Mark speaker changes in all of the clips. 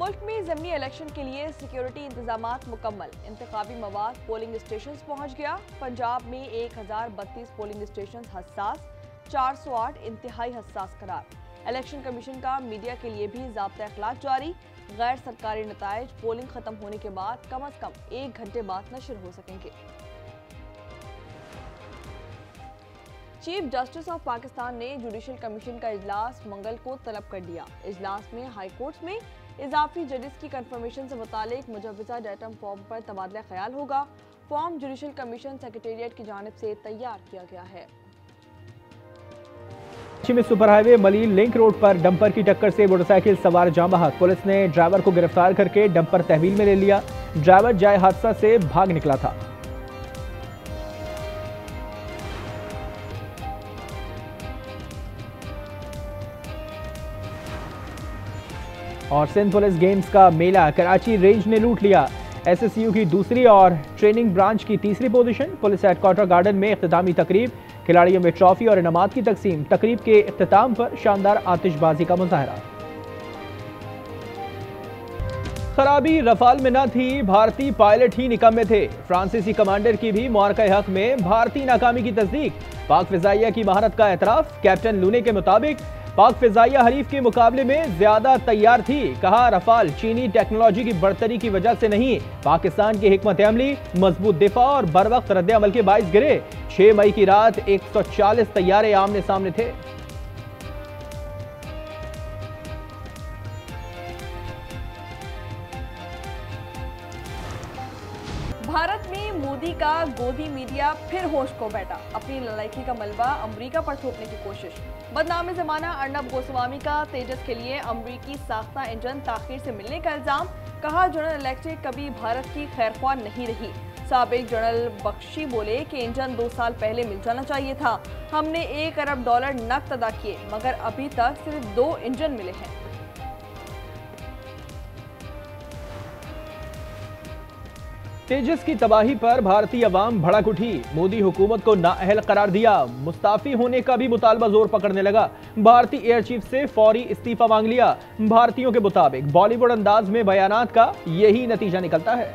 Speaker 1: मुल्क में ज़मीनी इलेक्शन के लिए सिक्योरिटी इंतजामात मुकम्मल। इंतखाबी मवाद पोलिंग स्टेशन पहुंच गया। पंजाब में 1032 पोलिंग स्टेशन हसास, 408 इंतहाई हसास करार। इलेक्शन कमीशन का मीडिया के लिए भी ज़ाब्ता अखलाक जारी। गैर सरकारी नताइज पोलिंग खत्म होने के बाद कम अज़ कम 1 घंटे बाद नशर हो सकेंगे। चीफ जस्टिस ऑफ पाकिस्तान ने जुडिशल कमीशन का इजलास मंगल को तलब कर दिया। इजलास में हाई कोर्ट्स में इजाफी जजेस की कंफर्मेशन से मुतालिक मुजव्वज़ा डेटम फॉर्म पर तबादला ख्याल होगा। फॉर्म जुडिशल कमीशन सेक्रेटेरिएट की जानिब से तैयार किया गया है।
Speaker 2: में सुपर हाईवे मलील लिंक रोड पर डंपर की टक्कर से मोटरसाइकिल सवार जाम बहक। पुलिस ने ड्राइवर को गिरफ्तार करके डंपर तहवील में ले लिया। ड्राइवर जाए हादसा से भाग निकला था। और सिंध पुलिस गेम्स का मेला कराची रेंज ने लूट लिया। एसएसयू की दूसरी और ट्रेनिंग ब्रांच की तीसरी पोजीशन। पुलिस हेडक्वार्टर गार्डन में इख्तितामी तकरीब, खिलाड़ियों में ट्रॉफी और इनामात की तकसीम। तकरीब के इख्तिताम पर शानदार आतिशबाजी का मुजाहरा। खराबी रफाल में न थी, भारतीय पायलट ही निकम्मे थे। फ्रांसीसी कमांडर की भी मुआरका हक में भारतीय नाकामी की तस्दीक। पाक फिजाइया की महारत का एतराफ। कैप्टन लूने के मुताबिक पाक फिजाइया हरीफ के मुकाबले में ज्यादा तैयार थी। कहा, रफाल चीनी टेक्नोलॉजी की बढ़तरी की वजह से नहीं, पाकिस्तान की हिकमत अमली, मजबूत दिफा और बर वक्त रद्द अमल के बाइस गिरे। 6 मई की रात 140 तैयारे आमने सामने थे।
Speaker 1: भारत में मोदी का गोदी मीडिया फिर होश को बैठा। अपनी लड़ाई का मलबा अमरीका पर थोपने की कोशिश। बदनाम जमाना अर्नब गोस्वामी का तेजस के लिए अमरीकी साख्ता इंजन ताखीर से मिलने का इल्जाम। कहा, जनरल इलेक्ट्रिक कभी भारत की खैरख्वाह नहीं रही। साबिक जनरल बख्शी बोले कि इंजन 2 साल पहले मिल जाना चाहिए था। हमने $1 अरब नकद अदा किए, मगर अभी तक सिर्फ 2 इंजन मिले हैं।
Speaker 2: तेजस की तबाही पर भारतीय अवाम भड़क उठी। मोदी हुकूमत को नाअहल करार दिया। मुस्ताफी होने का भी मुतालबा जोर पकड़ने लगा। भारतीय एयर चीफ से फौरी इस्तीफा मांग लिया। भारतीयों के मुताबिक बॉलीवुड अंदाज में बयानात का यही नतीजा निकलता है।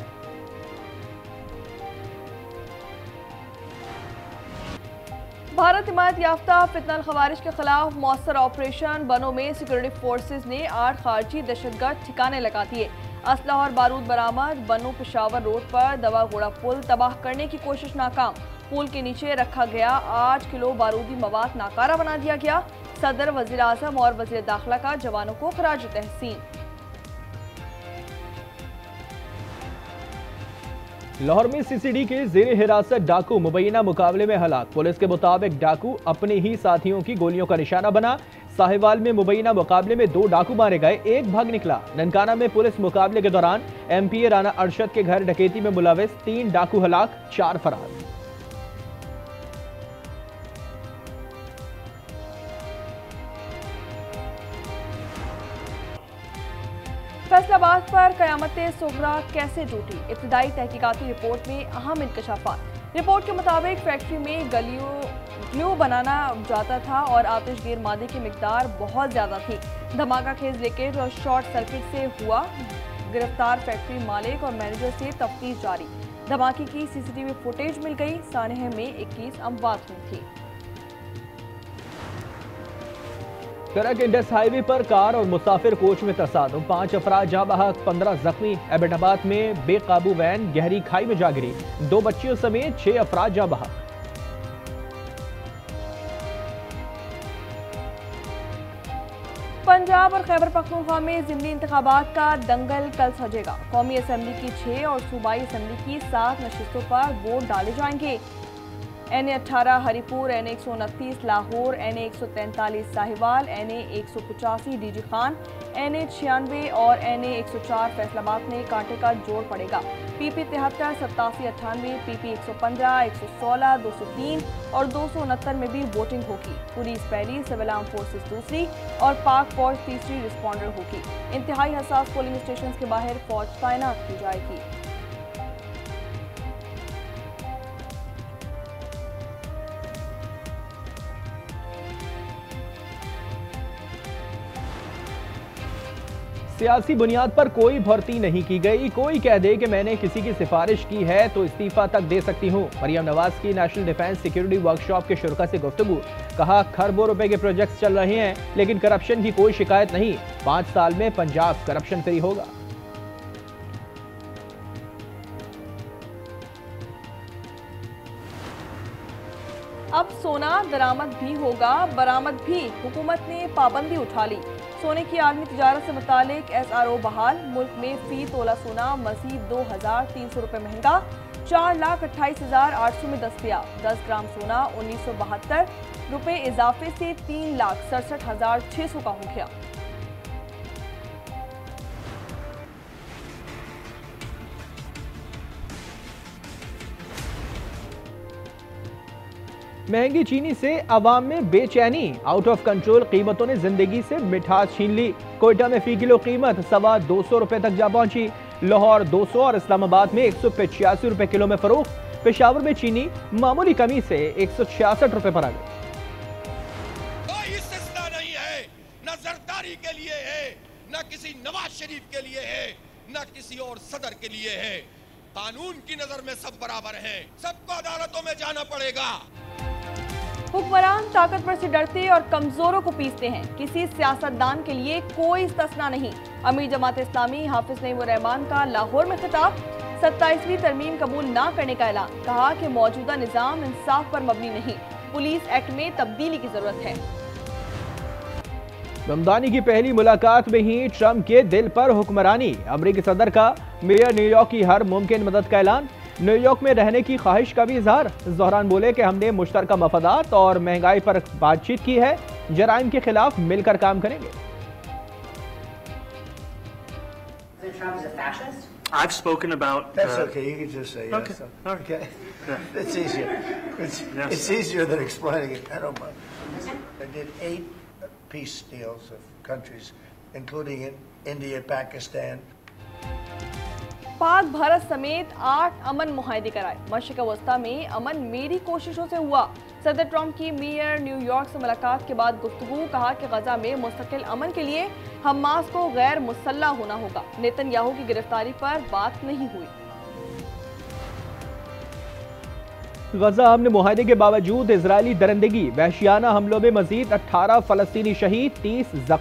Speaker 1: भारत हिमायत याफ्ता फितनल खवारिज के खिलाफ मौसर ऑपरेशन। बनों में सिक्योरिटी फोर्सेज ने 8 खारजी दहशतगर्द ठिकाने लगा दिए। असला और बारूद बरामद। बनू पेशावर रोड पर दवा घोड़ा पुल तबाह करने की कोशिश नाकाम। पुल के नीचे रखा गया 8 किलो बारूदी मवाद नाकारा बना दिया गया। सदर, वजीर आजम और वजीर दाखिला का जवानों को खराज तहसीन।
Speaker 2: लाहौर में सीसीडी के जेर हिरासत डाकू मुबैना मुकाबले में हलाक। पुलिस के मुताबिक डाकू अपने ही साथियों की गोलियों का निशाना बना। साहिवाल में मुबैना मुकाबले में 2 डाकू मारे गए, 1 भाग निकला। ननकाना में पुलिस मुकाबले के दौरान एमपीए राना अरशद के घर डकैती में मुलविस 3 डाकू हलाक, 4 फरार।
Speaker 1: फैसलाबाद पर कयामत सुगरा कैसे टूटी। इब्तिदाई तहकीकाती रिपोर्ट में अहम इंकशाफात। रिपोर्ट के मुताबिक फैक्ट्री में ग्लू बनाना जाता था और आतिशगीर मादे की मिकदार बहुत ज़्यादा थी। धमाका खेज लीकेज और शॉर्ट सर्किट से हुआ। गिरफ्तार फैक्ट्री मालिक और मैनेजर से तफ्तीश जारी। धमाके की सीसीटीवी फुटेज मिल गई। सानहे में 21 अमवात हुई थी।
Speaker 2: करक इंडस हाईवे पर कार और मुसाफिर कोच में तसादुम। 5 अफराद जाँ बहक, 15 जख्मी। एबटाबाद में बेकाबू वैन गहरी खाई में जा गिरी। 2 बच्चियों समेत 6 अफराद जाँ बहक।
Speaker 1: पंजाब और खैबर पख्तूनख्वा में ज़िमनी इंतखाबात का दंगल कल सजेगा। कौमी असम्बली की 6 और सूबाई असम्बली की 7 नशिस्तों पर वोट डाले जाएंगे। NA-18 Haripur, NA-129 Lahore, NA-143 Sahiwal, NA-185 DG Khan, NA-96 और NA-104 फैसलाबाद में कांटे का जोड़ पड़ेगा। PP-73, 87-98, PP-115, 116, 203 और 269 में भी वोटिंग होगी। पुलिस पहली, सिविल आर्म फोर्सेस दूसरी और पाक फौज तीसरी रिस्पॉन्डर होगी। इंतहाई हसास पोलिंग स्टेशन के बाहर फौज तैनात की जाएगी।
Speaker 2: सियासी बुनियाद पर कोई भर्ती नहीं की गई। कोई कह दे कि मैंने किसी की सिफारिश की है तो इस्तीफा तक दे सकती हूं। मरियम नवाज की नेशनल डिफेंस सिक्योरिटी वर्कशॉप के शुरा से गुफ्तगू। कहा, खरबों रुपए के प्रोजेक्ट्स चल रहे हैं लेकिन करप्शन की कोई शिकायत नहीं। 5 साल में पंजाब करप्शन फ्री होगा।
Speaker 1: अब सोना दरामद भी होगा, बरामद भी। हुकूमत ने पाबंदी उठा ली। सोने की आलमी तिजारत से मुतालिक SRO बहाल। मुल्क में फी तोला सोना मजीद 2,300 रुपये महंगा। 4,28,800 में दस्तयाब। 10 ग्राम सोना 1,972 रुपये इजाफे से 3,67,600 का हो गया।
Speaker 2: महंगी चीनी से अवाम में बेचैनी। आउट ऑफ कंट्रोल कीमतों ने जिंदगी से मिठास छीन ली। कोयटा में फी किलो कीमत 225 रुपए तक जा पहुंची। लाहौर 200 और इस्लामाबाद में 185 रुपए किलो में फरोख्त। पेशावर में चीनी मामूली कमी से 166 रुपए पर आ गई।
Speaker 3: कोई इस्तिस्ना नहीं है, न जरदारी के लिए है, न किसी नवाज शरीफ के लिए है, न किसी और सदर के लिए है। कानून की नजर में सब बराबर हैं, सबको अदालतों में जाना पड़ेगा।
Speaker 1: हुक्मरान ताकतवर से डरते और कमजोरों को पीसते हैं। किसी सियासतदान के लिए कोई इस्तिस्ना नहीं। अमीर जमात इस्लामी हाफिज नईमुर रहमान का लाहौर में खिताब। 27वीं तरमीम कबूल ना करने का ऐलान। कहा कि मौजूदा निजाम इंसाफ पर मबनी नहीं। पुलिस एक्ट में तब्दीली की जरूरत है।
Speaker 2: रमजानी की पहली मुलाकात में ही ट्रंप के दिल पर हुक्मरानी। अमेरिकी सदर का मेयर न्यूयॉर्क की हर मुमकिन मदद का ऐलान। न्यूयॉर्क में रहने की ख्वाहिश का भी इजहार। ज़हरान बोले कि हमने मुश्तरका मफादात और महंगाई पर बातचीत की है। जराइम के खिलाफ मिलकर काम करेंगे।
Speaker 4: I've spoken about.
Speaker 5: That's okay. You can just say yes.
Speaker 4: Okay.
Speaker 5: Okay. It's easier. It's easier than explaining it. I don't mind. I did 8 peace deals of countries, including India, Pakistan.
Speaker 1: Pak Bharat समेत 8 अमन मुआहदे कराए। मशरिक़ वस्ता में अमन मेरी कोशिशों से हुआ। सदर Trump की mayor New York से मुलाकात के बाद गुफ्तगू। कहा कि गजा में मुस्तकिल अमन के लिए हमास को गैर मुसल्लह होना होगा। नेतन्याहू की गिरफ्तारी पर बात नहीं हुई।
Speaker 2: गजा अमन मुआहदे के बावजूद इजरायली दरिंदगी। वहशियाना हमलों में मजीद 18 फलस्तीनी शहीद, 30 जख्मी।